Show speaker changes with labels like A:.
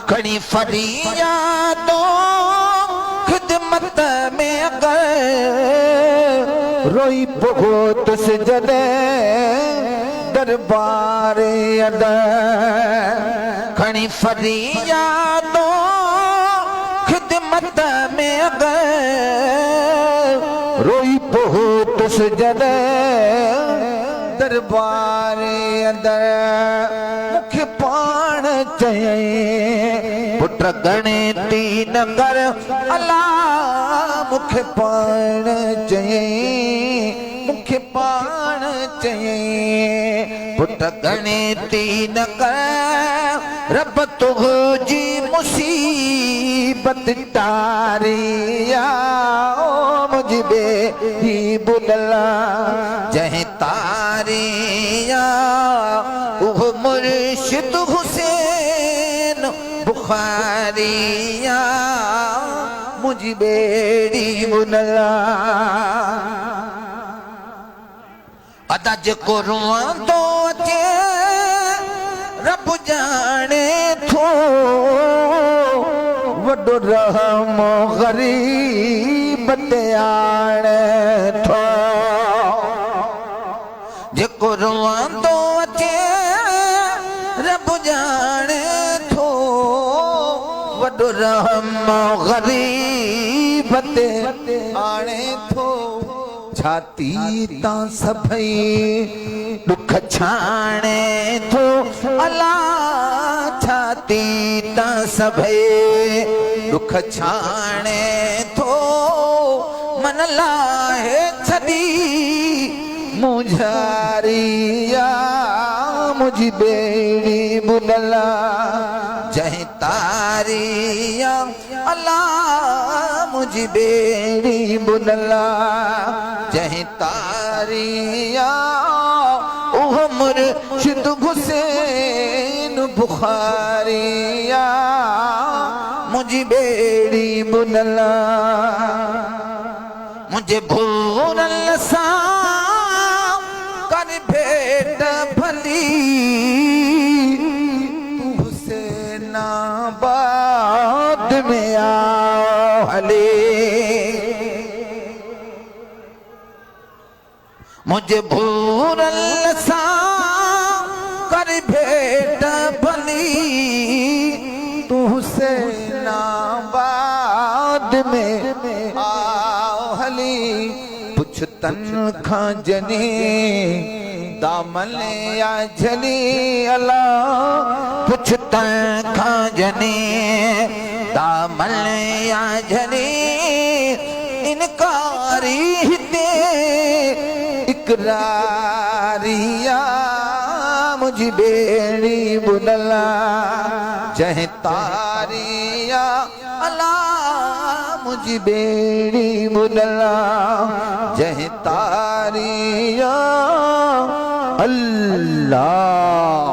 A: खड़ी फरियादों खिदमत में अगर रोई बहुत सजदे दरबारे अदर खड़ी फरियादों खिदमत में अगर रोई बहुत सजदे दरबारे अंदर मुख्य पाण चये पुट गणती नगर अला मुख्य पाण चये मुख्य पाण चये पुट गणती नगर रब तुझी मुसीबत तारिया ओ मुझे ही बुलला जह तारिया उह मुर्शिद हुसैन बुखारिया मुझे बेड़ी बुलला अदज को रुआ तो अचे रब जाने थो वडो रहम गरीब ते आणे थो जेको रुआंदो अचे रब जाने थो वडो रहम गरीब ते आणे थो छाती ता सभई दुख छाणे थो अला छाती ता सभई दुख छाणे थो मन लाहे छदी मुझारिया मुझी बेड़ी बुलला जह तारिया अला मुझी बेड़ी बुलला जह तारिया उह मुर्शिद हुसैन बुखारिया मुझी बेड़ी बुलला मुझे भूरल सा कर भेट भली हुसैनाबाद में आओ हले मुझे भूरल सा कर भेट भली तू हुसैनाबाद में आओ हली पुछतन खां जने दामन या झली अला पुछतन खां जने दामन या झली इनकारी हिते इकरारिया मुझी बेड़ी बुलला जह तारिया अला मुझी बेड़ी बुलला जह तारिया अल्लाह।